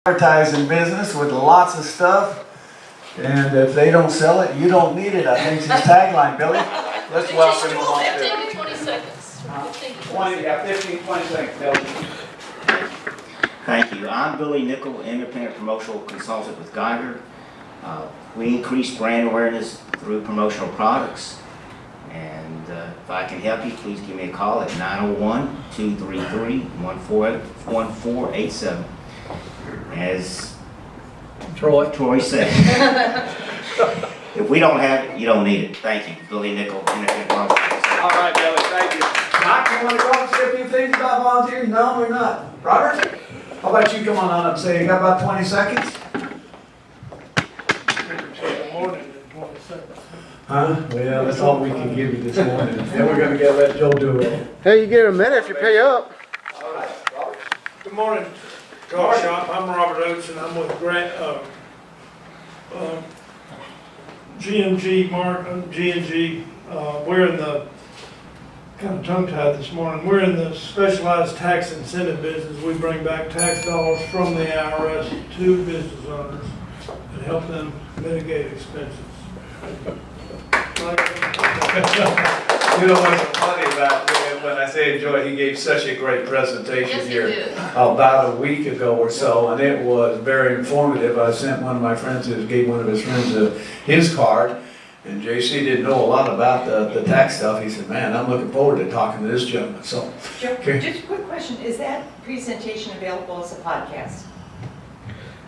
Advertising business with lots of stuff, and if they don't sell it, you don't need it. I think it's his tagline, Billy. Let's welcome him on. 15 to 20 seconds. 15, 20 seconds, Billy. Thank you. I'm Billy Nickel, independent promotional consultant with Geiger. We increase brand awareness through promotional products. And if I can help you, please give me a call at 901-233-1487. As Troy said, if we don't have it, you don't need it. Thank you. Billy Nickel, independent promotional consultant. All right, Billy, thank you. Mike, you want to go up and say a few things about volunteers? No, we're not. Robert, how about you come on up and say you got about 20 seconds? Huh? Well, that's all we can give you this morning. Then we're going to let Joe do it. Hey, you get a minute if you pay up. All right, Robert. Good morning, Josh. I'm Robert Oates, and I'm with G&G. We're in the, kind of tongue-tied this morning, we're in the specialized tax incentive business. We bring back tax dollars from the IRS to business owners and help them mitigate expenses. You know what's funny about when I say enjoy, he gave such a great presentation Yes, he here did. about a week ago or so, and it was very informative. I sent one of my friends, gave one of his friends his card, and JC didn't know a lot about the tax stuff. He said, man, I'm looking forward to talking to this gentleman. So, Joe, okay. just a quick question. Is that presentation available as a podcast?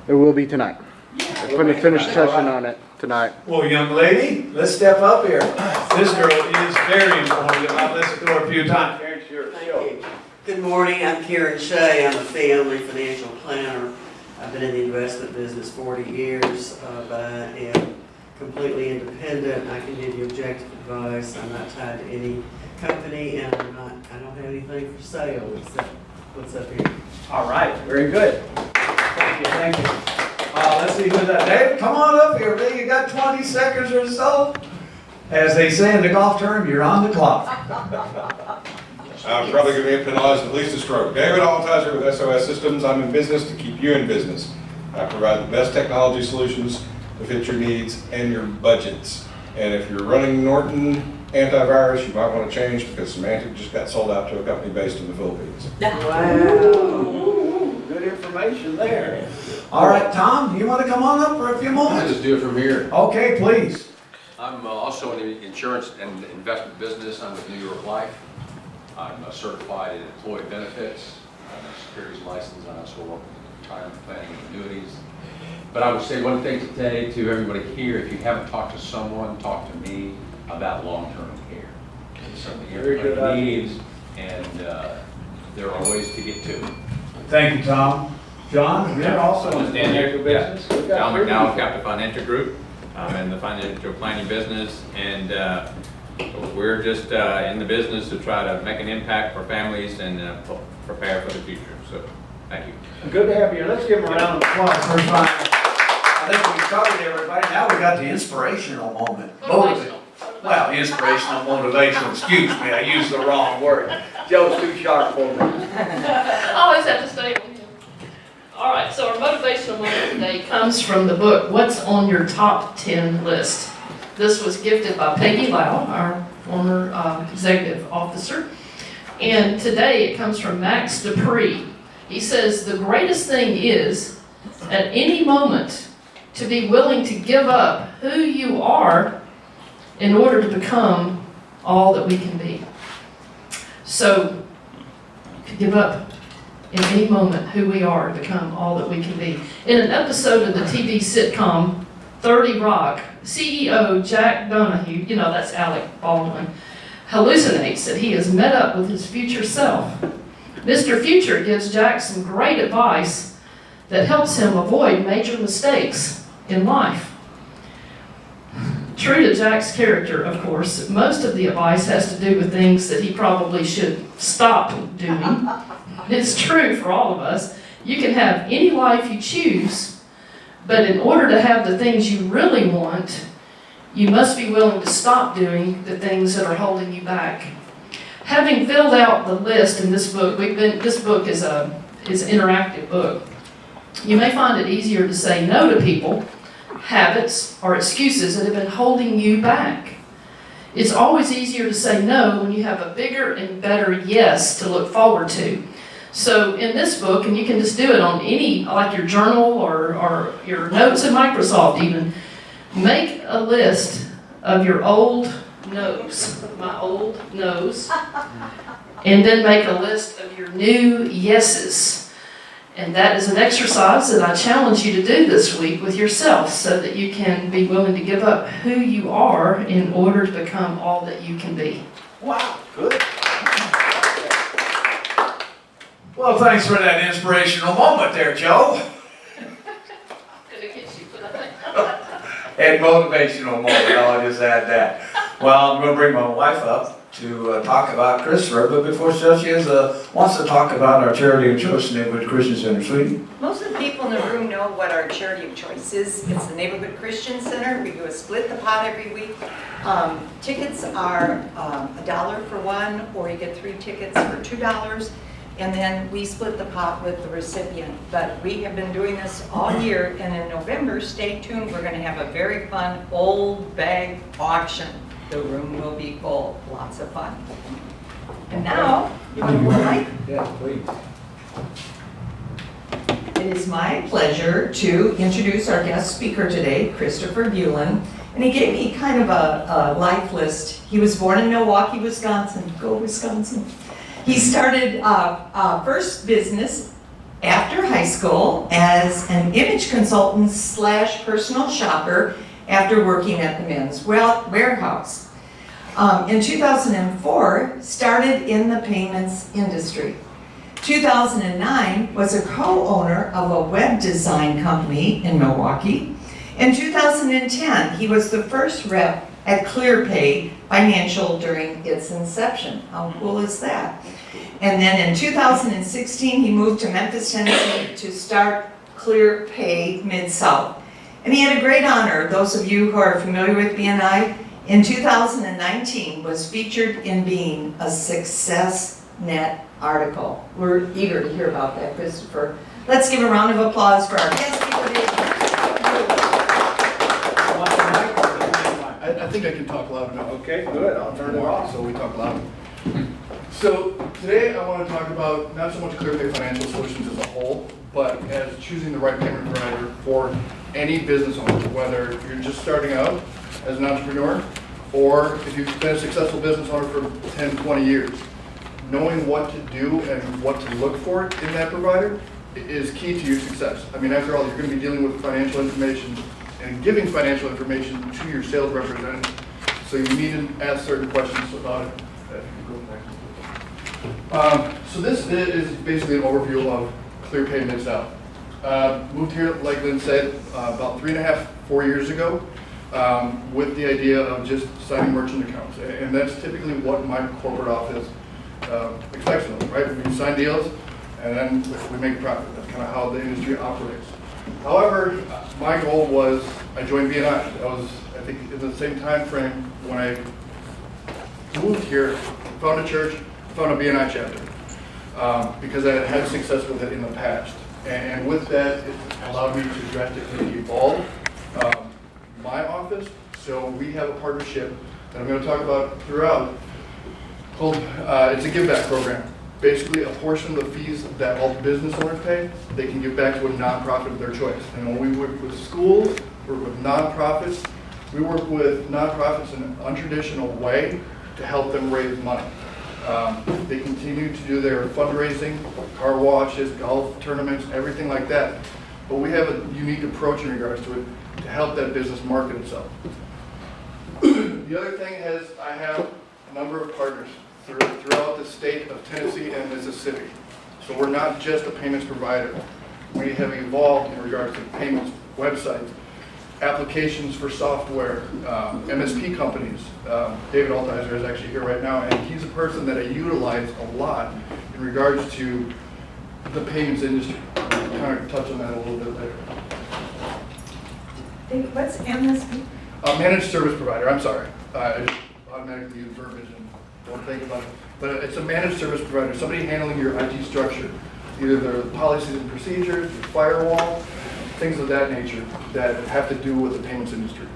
It will be tonight. I'm going to finish touching on it tonight. Well, young lady, let's step up here. This girl is very informative. I've listened to her a few times. Karen, sure. Thank you. Good morning, I'm Karen Shea. I'm a family financial planner. I've been in the investment business 40 years, but I am completely independent. I can give you objective advice. I'm not tied to any company, and I don't have anything for sale except what's up here. All right, very good. Thank you, thank you. Let's see who's that. Dave, come on up here, man. You got 20 seconds or so. As they say in the golf term, you're on the clock. I'm probably going to get penalized at least a stroke. David Altizer with SOS Systems. I'm in business to keep you in business. I provide the best technology solutions to fit your needs and your budgets. And if you're running Norton antivirus, you might want to change because Symantec just got sold out to a company based in the Philippines. Wow. Good information there. All right, Tom, do you want to come on up for a few I'll moments? just do it from here. Okay, please. I'm also in the insurance and investment business. I'm with New York Life. I'm certified in employee benefits. I'm a securities license. I also work with retirement planning and annuities. But I would say one thing today to everybody here, if you haven't talked to someone, talk to me about long-term care. It's something everybody needs, and there are ways to get to it. Thank you, Tom. John, you're also in the Stand here. financial business. We've got John three McDowell, people. Captain Financial Group. I'm in the financial planning business, and we're just in the business to try to make an impact for families and prepare for the future. So, thank you. Good to have you. Let's give him a round of applause. First time. I think we covered everybody. Now we got the inspirational moment. Motivational. Well, inspirational, motivational. Excuse me, I used the wrong word. Joe's too sharp for me. Always have to stay on him. All right, so our motivational moment today comes from the book, What's on Your Top 10 List? This was gifted by Peggy Lau, our former executive officer. And today it comes from Max Dupree. He says, the greatest thing is, at any moment, to be willing to give up who you are in order to become all that we can be. So, to give up in any moment who we are to become all that we can be. In an episode of the TV sitcom 30 Rock, CEO Jack Donahue, you know that's Alec Baldwin, hallucinates that he has met up with his future self. Mr. Future gives Jack some great advice that helps him avoid major mistakes in life. True to Jack's character, of course, most of the advice has to do with things that he probably should stop doing. It's true for all of us. You can have any life you choose, but in order to have the things you really want, you must be willing to stop doing the things that are holding you back. Having filled out the list in this book, this book is an interactive book. You may find it easier to say no to people, habits, or excuses that have been holding you back. It's always easier to say no when you have a bigger and better yes to look forward to. So in this book, and you can just do it on any, like your journal or your notes in Microsoft even, make a list of your old no's, my old no's, and then make a list of your new yeses. And that is an exercise that I challenge you to do this week with yourself so that you can be willing to give up who you are in order to become all that you can be. Wow, good. Well, thanks for that inspirational moment there, Joe. Gonna get you for that. And motivational moment, I'll just add that. Well, I'm gonna bring my wife up to talk about Christopher, but before she wants to talk about our charity of choice, Neighborhood Christian Center, sweetie. Most of the people in the room know what our charity of choice is. It's the Neighborhood Christian Center. We do a split the pot every week. Tickets are $1 for one, or you get 3 tickets for $2. And then we split the pot with the recipient. But we have been doing this all year, and in November, stay tuned, we're gonna have a very fun old bag auction. The room will be full, lots of fun. And now, you want more mic? Yeah, please. It is my pleasure to introduce our guest speaker today, Christopher Bulin. And he gave me kind of a life list. He was born in Milwaukee, Wisconsin. Go Wisconsin. He started first business after high school as an image consultant / personal shopper after working at the Men's Warehouse. In 2004, started in the payments industry. 2009, was a co-owner of a web design company in Milwaukee. In 2010, he was the first rep at ClearPay Financial during its inception. How cool is that? And then in 2016, he moved to Memphis, Tennessee to start ClearPay Mid-South. And he had a great honor. Those of you who are familiar with BNI, in 2019 was featured in being a SuccessNet article. We're eager to hear about that, Christopher. Let's give a round of applause for our guest speaker today. I think I can talk loud enough. Okay, good, I'll turn it off. So we talk loud. So today I want to talk about not so much ClearPay Financial Solutions as a whole, but as choosing the right payment provider for any business owner, whether you're just starting out as an entrepreneur or if you've been a successful business owner for 10, 20 years. Knowing what to do and what to look for in that provider is key to your success. I mean, after all, you're going to be dealing with financial information and giving financial information to your sales representative. So you need to ask certain questions about it. So this is basically an overview of ClearPay Mid-South. Moved here, like Lynn said, about 3.5, 4 years ago with the idea of just signing merchant accounts. And that's typically what my corporate office expects of them, right? We sign deals and then we make a profit. That's kind of how the industry operates. However, my goal was, I joined BNI. That was, I think, in the same time frame when I moved here, found a church, found a BNI chapter, because I had had success with it in the past. And with that, it allowed me to drastically evolve my office. So we have a partnership that I'm going to talk about throughout called, it's a give back program. Basically, a portion of the fees that all business owners pay, they can give back to a nonprofit of their choice. And when we work with schools, work with nonprofits, we work with nonprofits in an untraditional way to help them raise money. They continue to do their fundraising, car washes, golf tournaments, everything like that. But we have a unique approach in regards to it to help that business market itself. The other thing is I have a number of partners throughout the state of Tennessee and Mississippi. So we're not just a payments provider. We have evolved in regards to payments, websites, applications for software, MSP companies. David Altizer is actually here right now, and he's a person that I utilize a lot in regards to the payments industry. I'll kind of touch on that a little bit later. David, what's MSP? Managed service provider, I'm sorry. I just automatically use verbiage and don't think about it. But it's a managed service provider, somebody handling your IT structure. Either their policies and procedures, their firewall, things of that nature that have to do with the payments industry.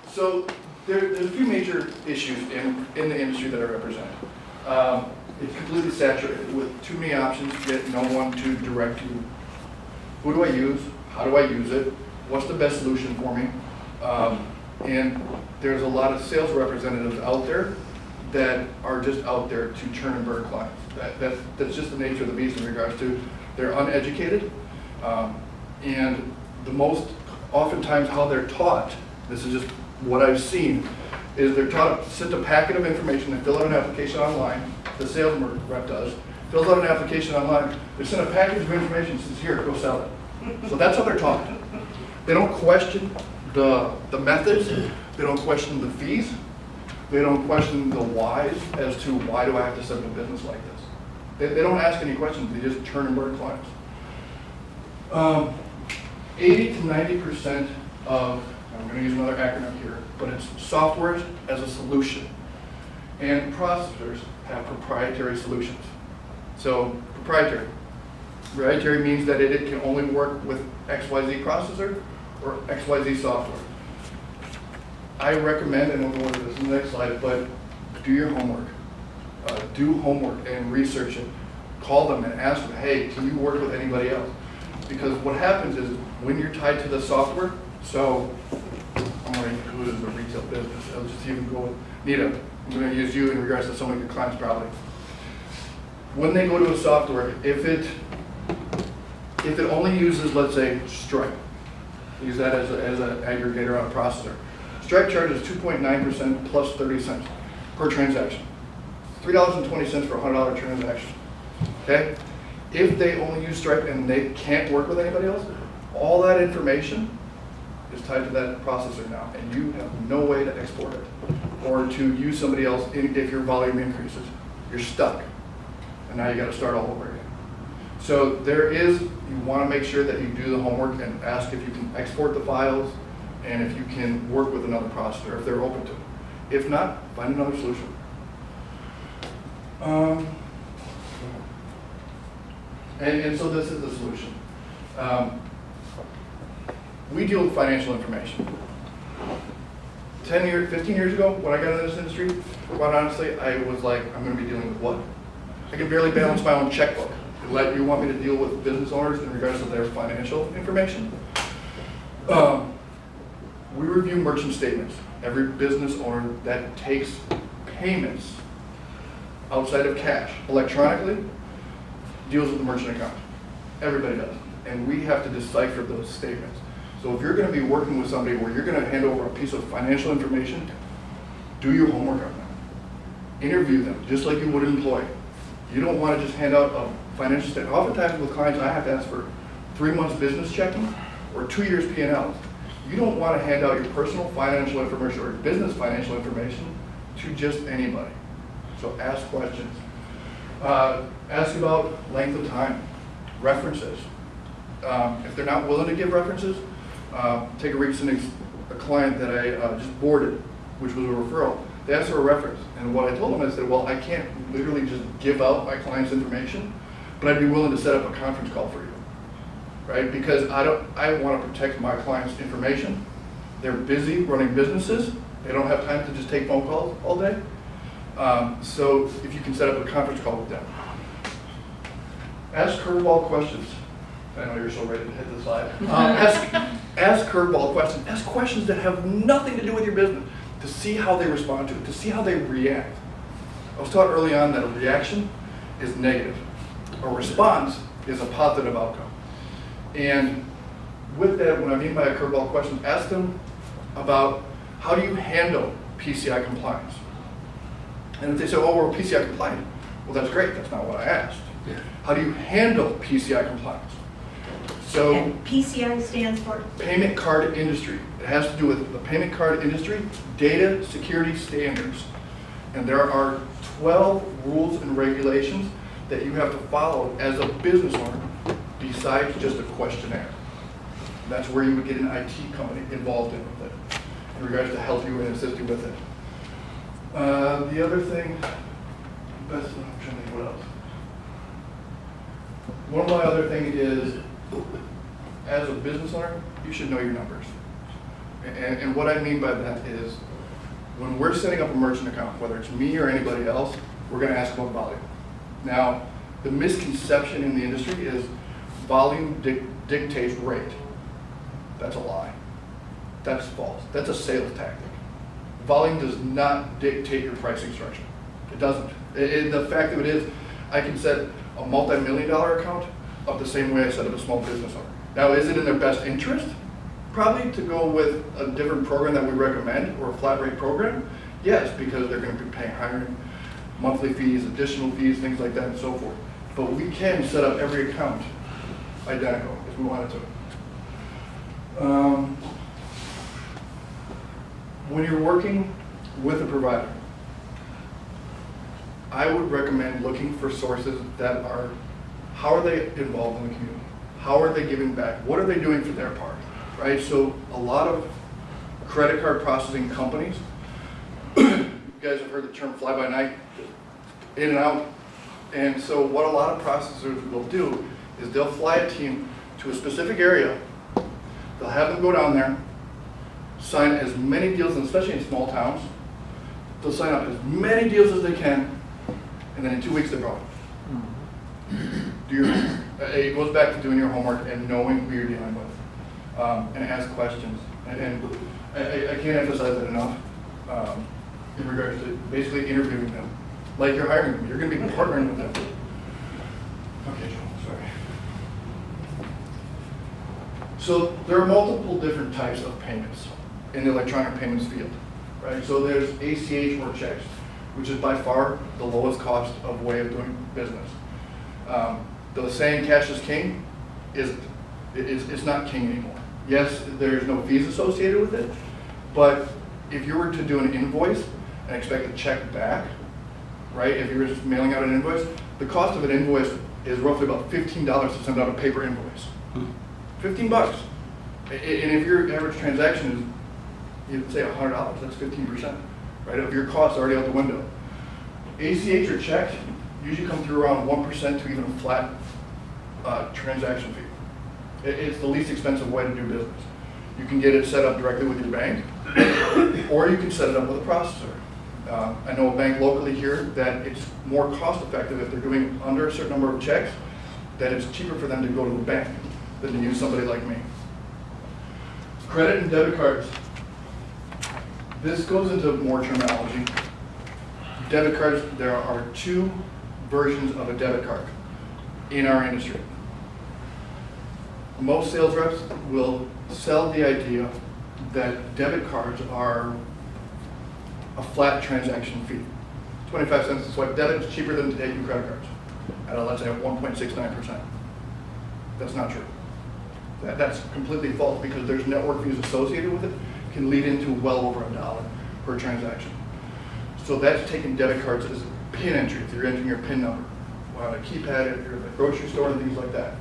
So there's a few major issues in the industry that are represented. It's completely saturated with too many options, yet no one to direct you. Who do I use? How do I use it? What's the best solution for me? And there's a lot of sales representatives out there that are just out there to churn and burn clients. That's just the nature of the beast in regards to they're uneducated. And the most oftentimes how they're taught, this is just what I've seen, is they're taught to send a packet of information and fill out an application online. The sales rep does. Fills out an application online. They send a package of information and says, here, go sell it. So that's how they're taught. They don't question the methods. They don't question the fees. They don't question the whys as to why do I have to set up a business like this. They don't ask any questions. They just churn and burn clients. 80 to 90% of, I'm going to use another acronym here, but it's software as a solution. And processors have proprietary solutions. So proprietary. Proprietary means that it can only work with XYZ processor or XYZ software. I recommend, and we'll go into this in the next slide, but do your homework. Do homework and research it. Call them and ask them, hey, can you work with anybody else? Because what happens is when you're tied to the software, so I'm going to include the retail business. I'll just even go with Nita. I'm going to use you in regards to some of your clients probably. When they go to a software, if it only uses, let's say, Stripe, use that as an aggregator on a processor. Stripe charges 2.9% plus 30 cents per transaction. $3.20 for a $100 transaction. Okay? If they only use Stripe and they can't work with anybody else, all that information is tied to that processor now, and you have no way to export it or to use somebody else if your volume increases. You're stuck, and now you got to start all over again. So you want to make sure that you do the homework and ask if you can export the files and if you can work with another processor if they're open to it. If not, find another solution. And so this is the solution. We deal with financial information. 15 years ago, when I got into this industry, quite honestly, I was like, I'm going to be dealing with what? I can barely balance my own checkbook. You want me to deal with business owners in regards to their financial information? We review merchant statements. Every business owner that takes payments outside of cash electronically deals with the merchant account. Everybody does. And we have to decipher those statements. So if you're going to be working with somebody where you're going to hand over a piece of financial information, do your homework on them. Interview them, just like you would an employee. You don't want to just hand out a financial statement. Oftentimes with clients, I have to ask for 3 months business checking or 2 years P&Ls. You don't want to hand out your personal financial information or business financial information to just anybody. So ask questions. Ask about length of time, references. If they're not willing to give references, take a client that I just boarded, which was a referral. They asked for a reference, and what I told them, I said, well, I can't literally just give out my client's information, but I'd be willing to set up a conference call for you, right? Because I want to protect my client's information. They're busy running businesses. They don't have time to just take phone calls all day. So if you can set up a conference call with them. Ask curveball questions. I know you're so ready to hit the slide. Ask curveball questions. Ask questions that have nothing to do with your business to see how they respond to it, to see how they react. I was taught early on that a reaction is negative. A response is a positive outcome. And with that, what I mean by a curveball question, ask them about how do you handle PCI compliance? And if they say, oh, we're PCI compliant, well, that's great. That's not what I asked. How do you handle PCI compliance? So, And PCI stands for? Payment card industry. It has to do with the payment card industry, data security standards. And there are 12 rules and regulations that you have to follow as a business owner besides just a questionnaire. And that's where you would get an IT company involved in with it, in regards to help you and assist you with it. The other thing, I'm trying to think what else. One of my other things is, as a business owner, you should know your numbers. And what I mean by that is, when we're setting up a merchant account, whether it's me or anybody else, we're gonna ask about volume. Now, the misconception in the industry is volume dictates rate. That's a lie. That's false. That's a sales tactic. Volume does not dictate your pricing structure. It doesn't. The fact of it is, I can set a multi-million-dollar account up the same way I set up a small business owner. Now, is it in their best interest? Probably to go with a different program that we recommend, or a flat rate program. Yes, because they're going to be paying higher monthly fees, additional fees, things like that and so forth. But we can set up every account identical if we wanted to. When you're working with a provider, I would recommend looking for sources that are, how are they involved in the community? How are they giving back? What are they doing for their part, right? So a lot of credit card processing companies, you guys have heard the term fly-by-night, in and out. And so what a lot of processors will do is they'll fly a team to a specific area, they'll have them go down there, sign as many deals, and especially in small towns, they'll sign up as many deals as they can, and then in 2 weeks they're gone. It goes back to doing your homework and knowing who you're dealing with, and ask questions. And I can't emphasize that enough in regards to basically interviewing them. Like you're hiring them, you're going to be partnering with them. Okay, Joel, sorry. So there are multiple different types of payments in the electronic payments field, right? So there's ACH or checks, which is by far the lowest cost of way of doing business. The saying cash is king isn't. It's not king anymore. Yes, there's no fees associated with it, but if you were to do an invoice and expect a check back, right? If you were just mailing out an invoice, the cost of an invoice is roughly about $15 to send out a paper invoice. 15 bucks. And if your average transaction is, you'd say $100, that's 15%, right? Of your costs already out the window. ACH or check usually come through around 1% to even a flat transaction fee. It's the least expensive way to do business. You can get it set up directly with your bank, or you can set it up with a processor. I know a bank locally here that it's more cost effective if they're doing under a certain number of checks, that it's cheaper for them to go to the bank than to use somebody like me. Credit and debit cards. This goes into more terminology. Debit cards, there are two versions of a debit card in our industry. Most sales reps will sell the idea that debit cards are a flat transaction fee. 25 cents to swipe debit is cheaper than taking credit cards at, let's say, 1.69%. That's not true. That's completely false because there's network fees associated with it, can lead into well over $1 per transaction. So that's taking debit cards as PIN entry, if you're entering your PIN number, on a keypad, if you're at the grocery store and things like that.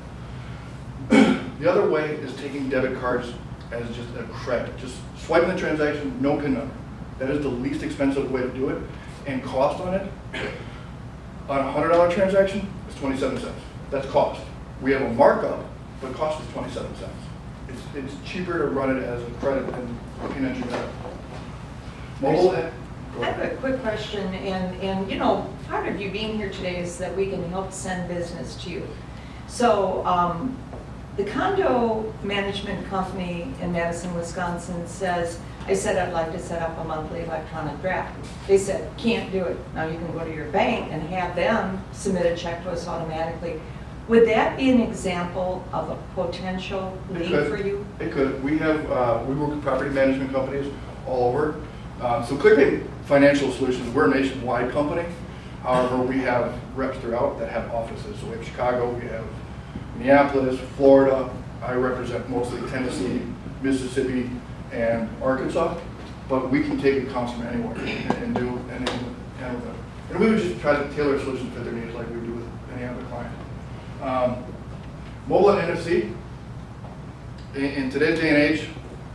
The other way is taking debit cards as just a credit, just swiping the transaction, no PIN number. That is the least expensive way to do it, and cost on it, on a $100 transaction, is 27 cents. That's cost. We have a markup, but cost is 27 cents. It's cheaper to run it as a credit than PIN entry debit. Mobile. I have a quick question, and you know, part of you being here today is that we can help send business to you. So the condo management company in Madison, Wisconsin says, I said I'd like to set up a monthly electronic draft. They said, can't do it. Now you can go to your bank and have them submit a check to us automatically. Would that be an example of a potential lead for you? It could. We have, we work with property management companies all over. So ClearPay Financial Solutions, we're a nationwide company. However, we have reps throughout that have offices. So we have Chicago, we have Minneapolis, Florida. I represent mostly Tennessee, Mississippi, and Arkansas. But we can take accounts from anywhere and do anything with them. And we would just try to tailor a solution for their needs like we do with any other client. Mobile and NFC. In today's day and age,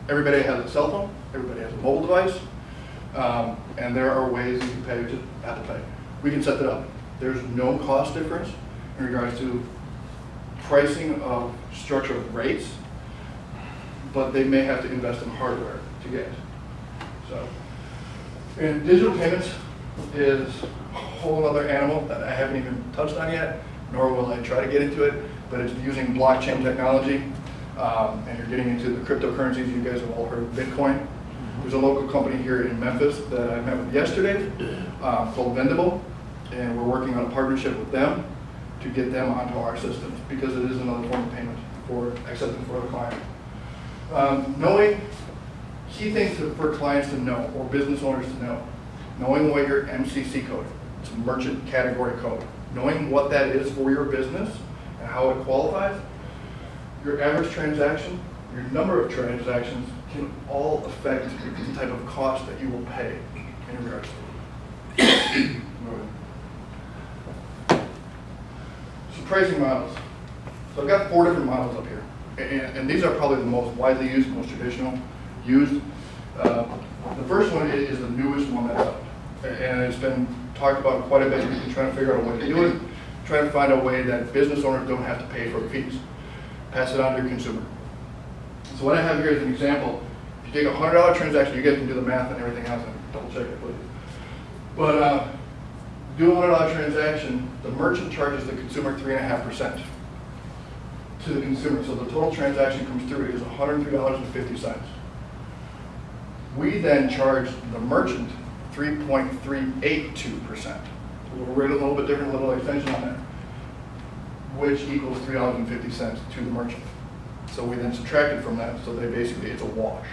everybody has a cell phone, everybody has a mobile device. And there are ways you can pay to Apple Pay. We can set that up. There's no cost difference in regards to pricing of structure of rates, but they may have to invest in hardware to get. So, and digital payments is a whole other animal that I haven't even touched on yet, nor will I try to get into it, but it's using blockchain technology, and you're getting into the cryptocurrencies. You guys have all heard of Bitcoin. There's a local company here in Memphis that I met with yesterday called Vendable, and we're working on a partnership with them to get them onto our systems because it is another form of payment for acceptance for the client. Knowing key things for clients to know or business owners to know, knowing what your MCC code, it's a merchant category code, knowing what that is for your business and how it qualifies, your average transaction, your number of transactions can all affect the type of cost that you will pay in regards to it. So pricing models. So I've got 4 different models up here. And these are probably the most widely used, most traditional used. The first one is the newest one that's up. And it's been talked about quite a bit. We've been trying to figure out a way to do it, trying to find a way that business owners don't have to pay for fees. Pass it on to your consumer. So what I have here is an example. If you take a $100 transaction, you guys can do the math and everything else, and double check it, please. But do a $100 transaction, the merchant charges the consumer 3.5% to the consumer. So the total transaction comes through is $103.50. We then charge the merchant 3.382%. We're a little bit different, a little extension on that, which equals $3.50 to the merchant. So we then subtract it from that, so they basically, it's a wash.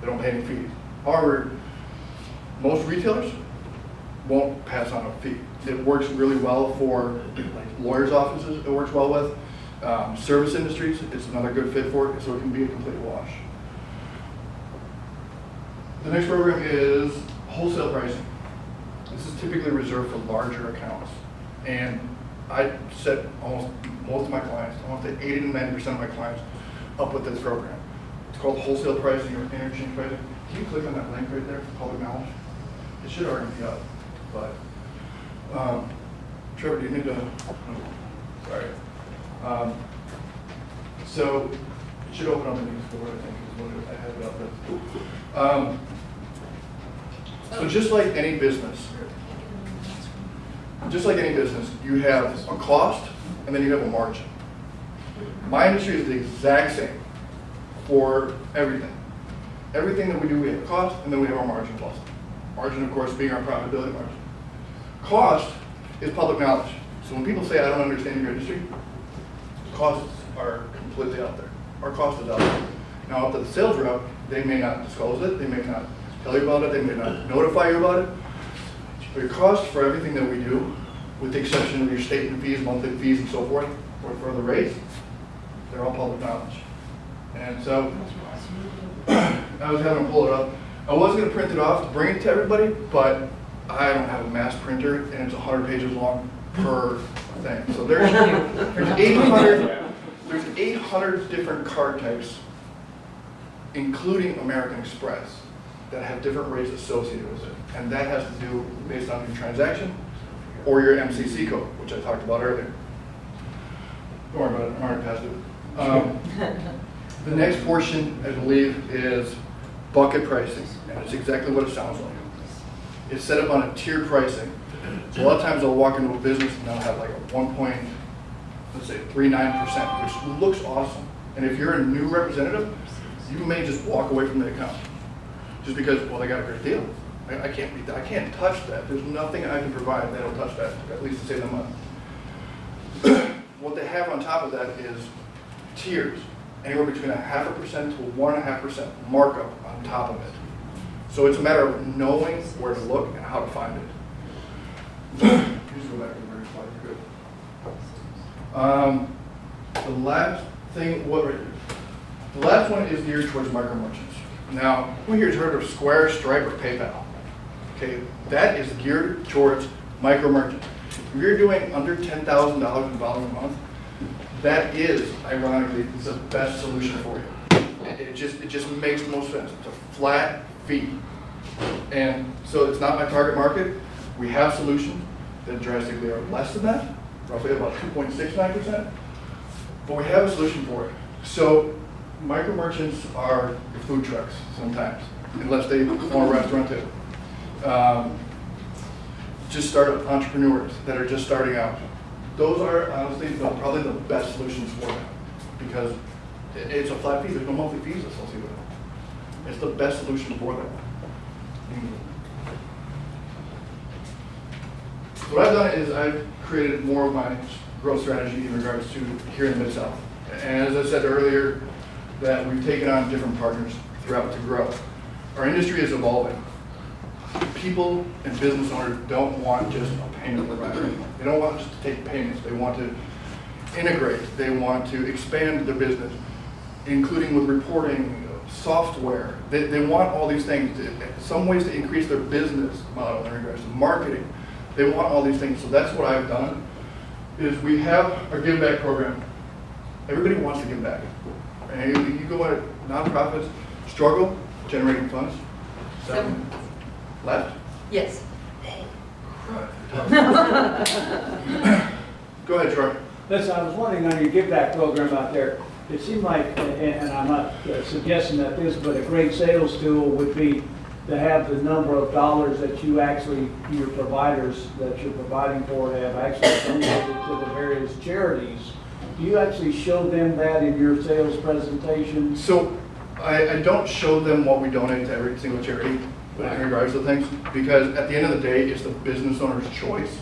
They don't pay any fees. However, most retailers won't pass on a fee. It works really well for like lawyers' offices, it works well with. Service industries, it's another good fit for it, so it can be a complete wash. The next program is wholesale pricing. This is typically reserved for larger accounts. And I set almost most of my clients, I want to say 80 to 90% of my clients, up with this program. It's called wholesale pricing or interchange pricing. Can you click on that link right there, public knowledge? It should already be up, but Trevor, do you need to? Sorry. So it should open up in these four, I think, is what I had it up with. So just like any business, you have a cost and then you have a margin. My industry is the exact same for everything. Everything that we do, we have a cost and then we have our margin plus. Margin, of course, being our profitability margin. Cost is public knowledge. So when people say, I don't understand your industry, costs are completely out there. Our cost is out there. Now, up to the sales rep, they may not disclose it, they may not tell you about it, they may not notify you about it. But your costs for everything that we do, with the exception of your statement fees, monthly fees, and so forth, or for the rates, they're all public knowledge. And so, I was having to pull it up. I was going to print it off to bring it to everybody, but I don't have a mass printer, and it's 100 pages long per thing. So there's 800 different card types, including American Express, that have different rates associated with it. And that has to do based on your transaction or your MCC code, which I talked about earlier. Don't worry about it, I'm already past it. The next portion, I believe, is bucket pricing, and it's exactly what it sounds like. It's set up on a tiered pricing. So a lot of times I'll walk into a business and they'll have like a 1.39%, which looks awesome. And if you're a new representative, you may just walk away from the account just because, well, they got a great deal. I can't beat that. I can't touch that. There's nothing I can provide that'll touch that, at least to save them money. What they have on top of that is tiers, anywhere between 0.5% to 1.5% markup on top of it. So it's a matter of knowing where to look and how to find it. Please go back to the very slide. Good. The last thing, the last one is geared towards micro merchants. Now, who here has heard of Square, Stripe, or PayPal? Okay, that is geared towards micro merchants. If you're doing under $10,000 in volume a month, that is, ironically, the best solution for you. It just makes the most sense. It's a flat fee. And so it's not my target market. We have solutions that drastically are less than that, roughly about 2.69%. but we have a solution for it. So micro merchants are your food trucks sometimes, unless they own a restaurant too. Just startup entrepreneurs that are just starting out. Those are honestly probably the best solutions for them, because it's a flat fee, there's no monthly fees associated with it. It's the best solution for them. What I've done is I've created more of my growth strategy in regards to here in the Mid-South. And as I said earlier, that we've taken on different partners throughout to grow. Our industry is evolving. People and business owners don't want just a payment provider. They don't want just to take payments. They want to integrate. They want to expand their business, including with reporting, software. They want all these things, some ways to increase their business model in regards to marketing. They want all these things. So that's what I've done, is we have our Give Back program. Everybody wants to give back. And you go at nonprofits, struggle generating funds. 7 left? Yes. Go ahead, Troy. Listen, I was wondering on your give back program out there, it seemed like, and I'm not suggesting that this, but a great sales tool would be to have the number of dollars that you actually, your providers that you're providing for have actually donated to the various charities. Do you actually show them that in your sales presentation? So I don't show them what we donate to every single charity in regards to things, because at the end of the day, it's the business owner's choice.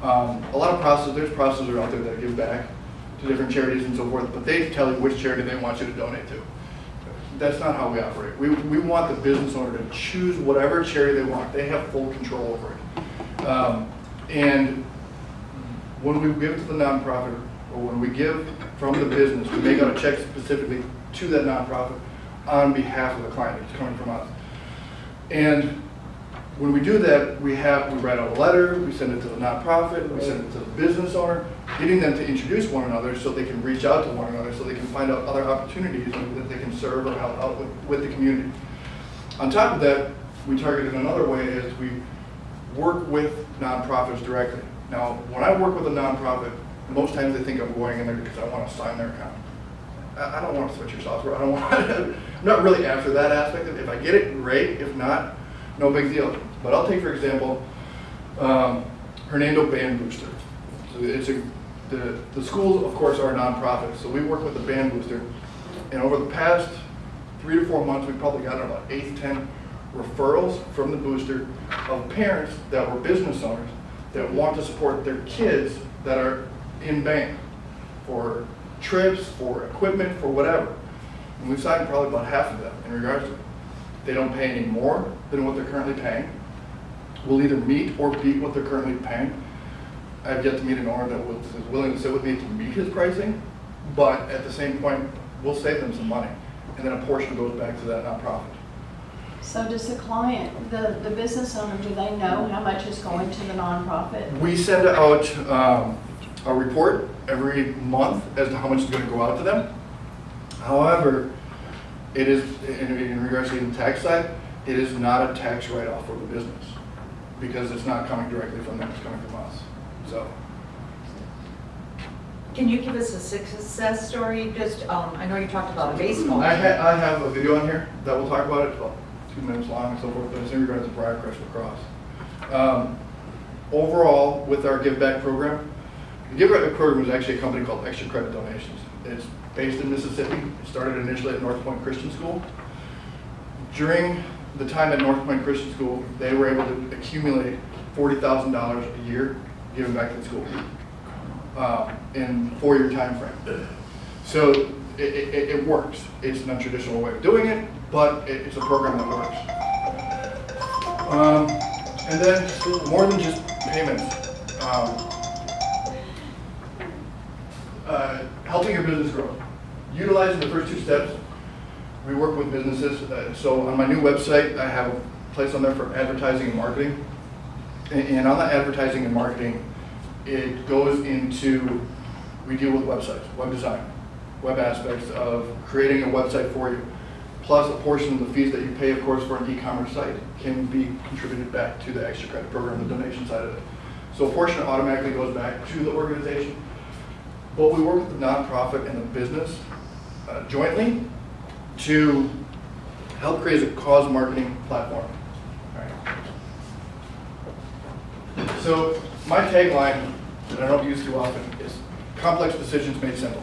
A lot of there's processors out there that give back to different charities and so forth, but they tell you which charity they want you to donate to. That's not how we operate. We want the business owner to choose whatever charity they want. They have full control over it. And when we give to the nonprofit, or when we give from the business, we make out a check specifically to that nonprofit on behalf of the client. It's coming from us. And when we do that, we write out a letter, we send it to the nonprofit, we send it to the business owner, getting them to introduce one another so they can reach out to one another, so they can find out other opportunities that they can serve or help out with the community. On top of that, we target it another way is we work with nonprofits directly. Now, when I work with a nonprofit, most times they think I'm going in there because I want to sign their account. I don't want to switch your software. I don't want I'm not really after that aspect. If I get it, great. If not, no big deal. But I'll take, for example, Hernando Band Booster. So it's the schools, of course, are a nonprofit. So we work with the Band Booster. And over the past 3 to 4 months, we've probably gotten about 8 to 10 referrals from the booster of parents that were business owners that want to support their kids that are in band for trips, for equipment, for whatever. And we've signed probably about half of them in regards to it. They don't pay any more than what they're currently paying. We'll either meet or beat what they're currently paying. I've yet to meet an owner that is willing to sit with me to meet his pricing, but at the same point, we'll save them some money. And then a portion goes back to that nonprofit. So does the client, the business owner, do they know how much is going to the nonprofit? We send out a report every month as to how much is going to go out to them. However, it is, in regards to the tax side, it is not a tax write-off for the business because it's not coming directly from them, it's coming from us. So. Can you give us a success story? Just, I know you talked about a baseball. I have a video on here that will talk about it, about 2 minutes long and so forth, but it's in regards to Briarcrest Lacrosse. Overall, with our Give Back program, the Give Back program is actually a company called Extra Credit Donations. It's based in Mississippi. It started initially at North Point Christian School. During the time at North Point Christian School, they were able to accumulate $40,000 a year giving back to the school in 4-year time frame. So it works. It's an untraditional way of doing it, but it's a program that works. And then more than just payments, helping your business grow. Utilizing the first 2 steps, we work with businesses. So on my new website, I have a place on there for advertising and marketing. And on the advertising and marketing, it goes into, we deal with websites, web design, web aspects of creating a website for you. Plus a portion of the fees that you pay, of course, for an e-commerce site can be contributed back to the Extra Credit program, the donation side of it. So a portion automatically goes back to the organization. But we work with the nonprofit and the business jointly to help create a cause marketing platform. Alright. So my tagline that I don't use too often is complex decisions made simple.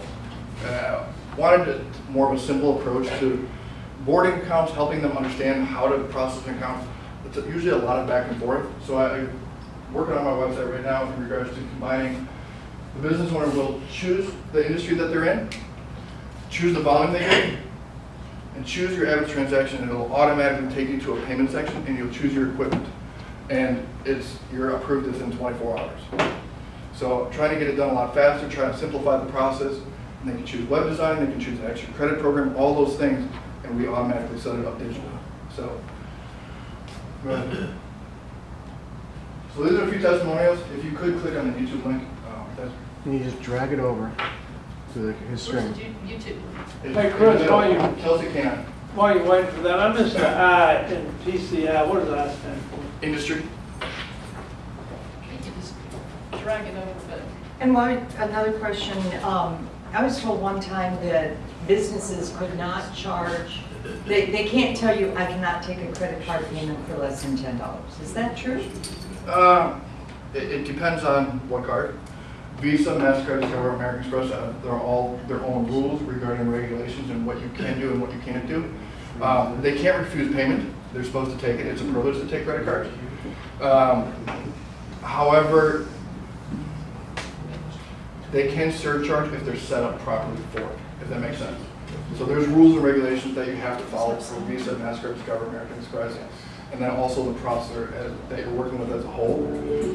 Wanted more of a simple approach to boarding accounts, helping them understand how to process an account. It's usually a lot of back and forth. So I'm working on my website right now in regards to combining. The business owner will choose the industry that they're in, choose the volume they get, and choose your average transaction, and it'll automatically take you to a payment section, and you'll choose your equipment. And you're approved within 24 hours. So trying to get it done a lot faster, trying to simplify the process, and they can choose web design, they can choose an extra credit program, all those things, and we automatically set it up digitally. So, go ahead. So these are a few testimonials. If you could click on the YouTube link, And you just drag it over to his screen. Where's YouTube? Hey, Chris, while you, Kelsey Canine. while you're waiting for that, I missed the I in PCI. What does I stand for? Industry. You can just drag it over, but. And another question, I was told one time that businesses could not charge, they can't tell you, I cannot take a credit card payment for less than $10. Is that true? It depends on what card. Visa, MasterCard, Discover, American Express, they're all their own rules regarding regulations and what you can do and what you can't do. They can't refuse payment. They're supposed to take it. It's a privilege to take credit cards. However, they can surcharge if they're set up properly for it, if that makes sense. So there's rules and regulations that you have to follow for Visa, MasterCard, Discover, American Express, and then also the processor that you're working with as a whole.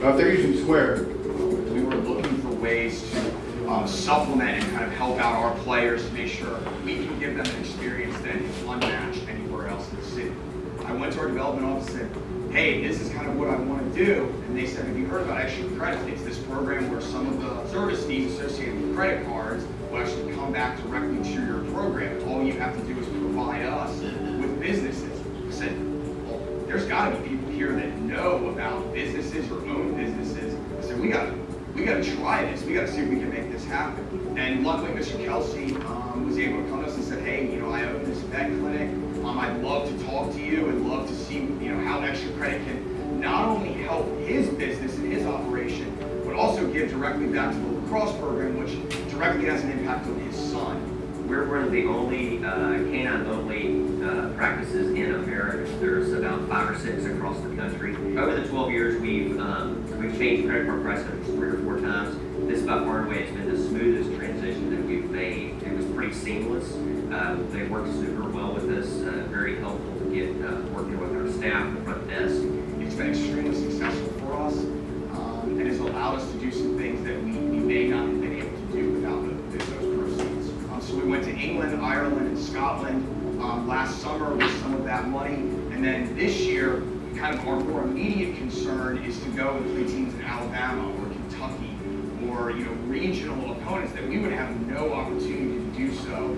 Now, if they're using Square, we were looking for ways to supplement and kind of help out our players to make sure we can give them an experience that is unmatched anywhere else in the city. I went to our development office and said, hey, this is kind of what I want to do. And they said, have you heard about extra credit? It's this program where some of the service fees associated with credit cards will actually come back directly to your program. All you have to do is provide us with businesses. I said, well, there's got to be people here that know about businesses or own businesses. I said, we got to try this. We got to see if we can make this happen. And luckily, Mr. Kelsey was able to come to us and said, hey, I own this vet clinic. I'd love to talk to you and love to see, how extra credit can not only help his business and his operation, but also give directly back to the lacrosse program, which directly has an impact on his son. We're one of the only canine-only practices in America. There's about 5 or 6 across the country. Over the 12 years, we've changed credit card pricing 3 or 4 times. This, by far and away, has been the smoothest transition that we've made. It was pretty seamless. They worked super well with us. Very helpful to get working with our staff, the front desk. It's been extremely successful for us, and it's allowed us to do some things that we may not have been able to do without those proceeds. So we went to England, Ireland, and Scotland last summer with some of that money. And then this year, kind of our more immediate concern is to go and play teams in Alabama or Kentucky or regional opponents that we would have no opportunity to do so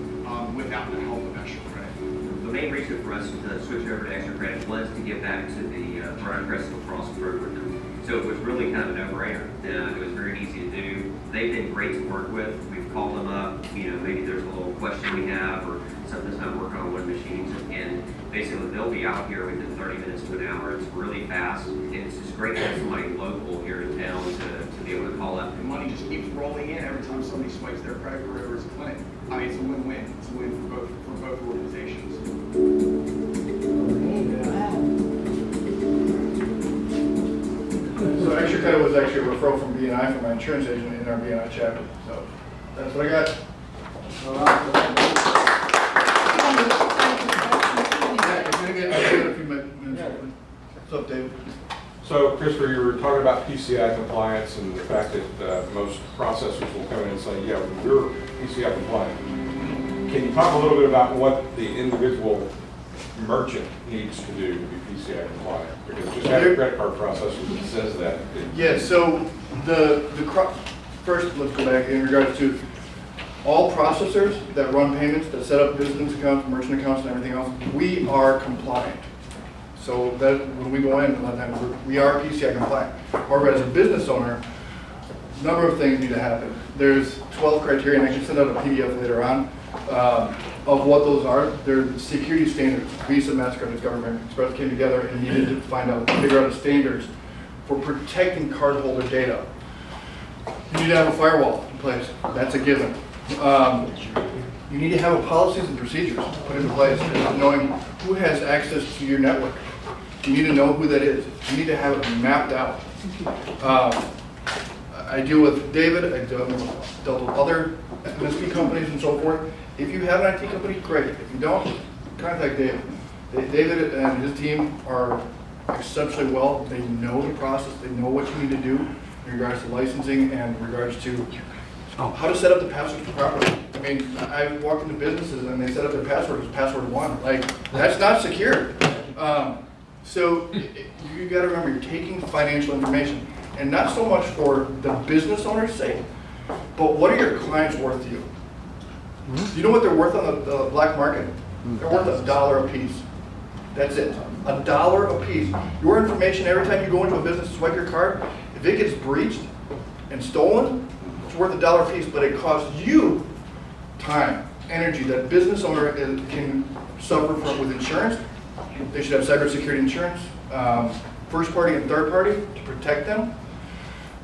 without the help of extra credit. The main reason for us to switch over to extra credit was to get back to the Brian Crest lacrosse program. So it was really kind of a no-brainer. It was very easy to do. They've been great to work with. We've called them up. Maybe there's a little question we have or something's not working on one of the machines, and basically they'll be out here within 30 minutes to an hour. It's really fast, and it's just great to have somebody local here in town to be able to call up. The money just keeps rolling in every time somebody swipes their credit card over his clinic. I mean, it's a win-win. It's a win for both organizations. So extra credit was actually a referral from BNI from my insurance agent in our BNI chapter. So that's what I got. What's up, David? So, Christopher, you were talking about PCI compliance and the fact that most processors will come in and say, yeah, we're PCI compliant. Can you talk a little bit about what the individual merchant needs to do to be PCI compliant? Because just having a credit card processor that says that. Yeah, so first, let's go back in regards to all processors that run payments, that set up business accounts, merchant accounts, and everything else, we are compliant. So that when we go in, we are PCI compliant. However, as a business owner, number of things need to happen. There's 12 criteria, and I can send out a PDF later on of what those are. They're security standards. Visa, MasterCard, Discover, American Express came together and needed to figure out the standards for protecting cardholder data. You need to have a firewall in place. That's a given. You need to have policies and procedures put into place, knowing who has access to your network. You need to know who that is. You need to have it mapped out. I deal with David, I dealt with other MSP companies and so forth. If you have an IT company, great. If you don't, contact David. David and his team are exceptionally well. They know the process. They know what you need to do in regards to licensing and in regards to how to set up the passwords properly. I mean, I walked into businesses and they set up their password as password 1. Like, that's not secure. So you got to remember, you're taking financial information, and not so much for the business owner's sake, but what are your clients worth to you? Do you know what they're worth on the black market? They're worth $1 a piece. That's it. $1 a piece. Your information, every time you go into a business to swipe your card, if it gets breached and stolen, it's worth $1 a piece, but it costs you time, energy. That business owner can suffer from with insurance. They should have cybersecurity insurance, first party and third party to protect them.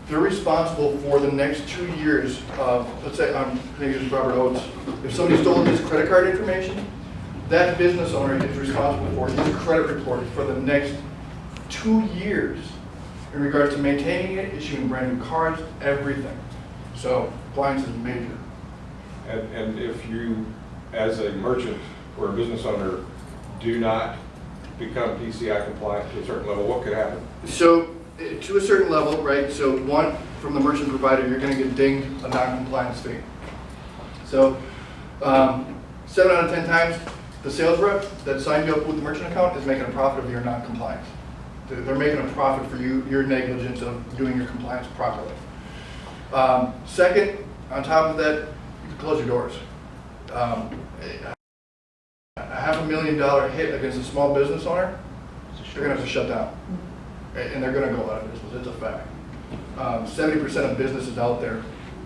They're responsible for the next 2 years of, let's say, I'm going to use Robert Oates. If somebody stole his credit card information, that business owner is responsible for his credit report for the next 2 years in regards to maintaining it, issuing brand new cards, everything. So compliance is major. And if you, as a merchant or a business owner, do not become PCI compliant to a certain level, what could happen? So to a certain level, right? So one, from the merchant provider, you're going to get dinged a non-compliance fee. So 7 out of 10 times, the sales rep that signed you up with the merchant account is making a profit of your non-compliance. They're making a profit for you, your negligence of doing your compliance properly. Second, on top of that, you can close your doors. A $500,000 hit against a small business owner, they're going to have to shut down. And they're going to go out of business. It's a fact. 70% of businesses out there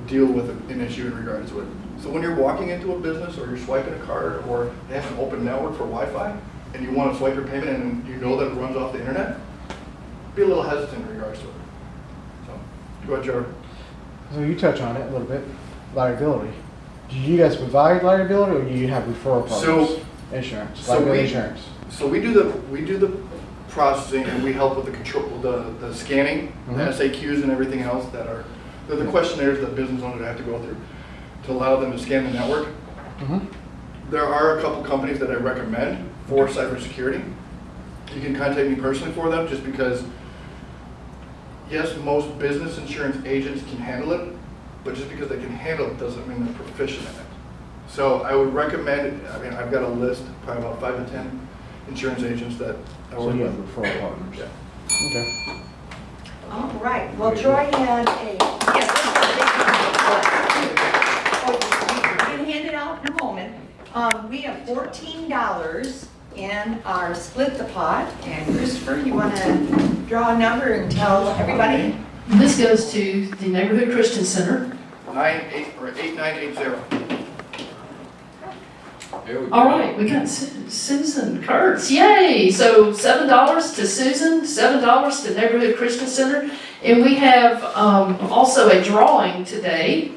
deal with an issue in regards to it. So when you're walking into a business or you're swiping a card or they have an open network for Wi-Fi and you want to swipe your payment and you know that it runs off the internet, be a little hesitant in regards to it. So, go ahead, Trevor. So you touch on it a little bit, liability. Do you guys provide liability, or do you have referral partners? So insurance, liability insurance. So we do the processing and we help with the control, the scanning, the SAQs and everything else that are the questionnaires that business owners have to go through to allow them to scan the network. There are a couple companies that I recommend for cybersecurity. You can contact me personally for them, just because, yes, most business insurance agents can handle it, but just because they can handle it doesn't mean they're proficient in it. So I would recommend, I mean, I've got a list, probably about 5 to 10 insurance agents that I work So you have with. referral partners. Yeah. Okay. All right, well, Troy had a, yes, we can hand it out in a moment. We have $14 in our split the pot, and Christopher, you want to draw a number and tell everybody? This goes to the Neighborhood Christian Center. 8980. All right, we got Susan Kurtz, yay! So $7 to Susan, $7 to Neighborhood Christian Center. And we have also a drawing today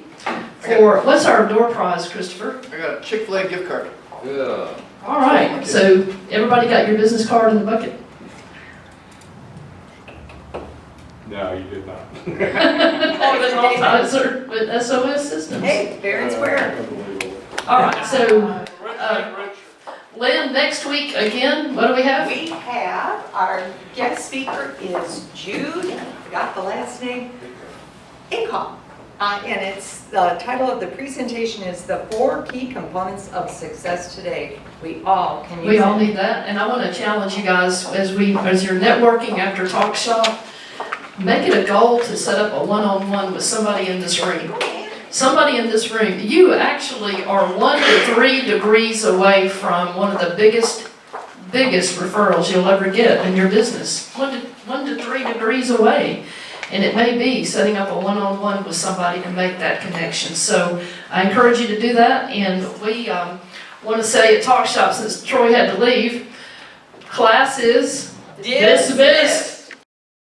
for, what's our door prize, Christopher? I got a Chick-fil-A gift card. Yeah. All right, so everybody got your business card in the bucket? No, you did not. Or the Altizer with SOS Systems. Hey, fair and square. All right, so Lynn, next week again, what do we have? We have, our guest speaker is Jude, I forgot the last name, Incomm. And it's, the title of the presentation is The 4 Key Components of Success Today. We all can use it. We all need that, and I want to challenge you guys as you're networking after talk shop, make it a goal to set up a one-on-one with somebody in this room. Somebody in this room, you actually are 1 to 3 degrees away from one of the biggest referrals you'll ever get in your business. 1 to 3 degrees away. And it may be setting up a one-on-one with somebody to make that connection. So I encourage you to do that. And we want to say at Talk Shop, since Troy had to leave, class is dismissed.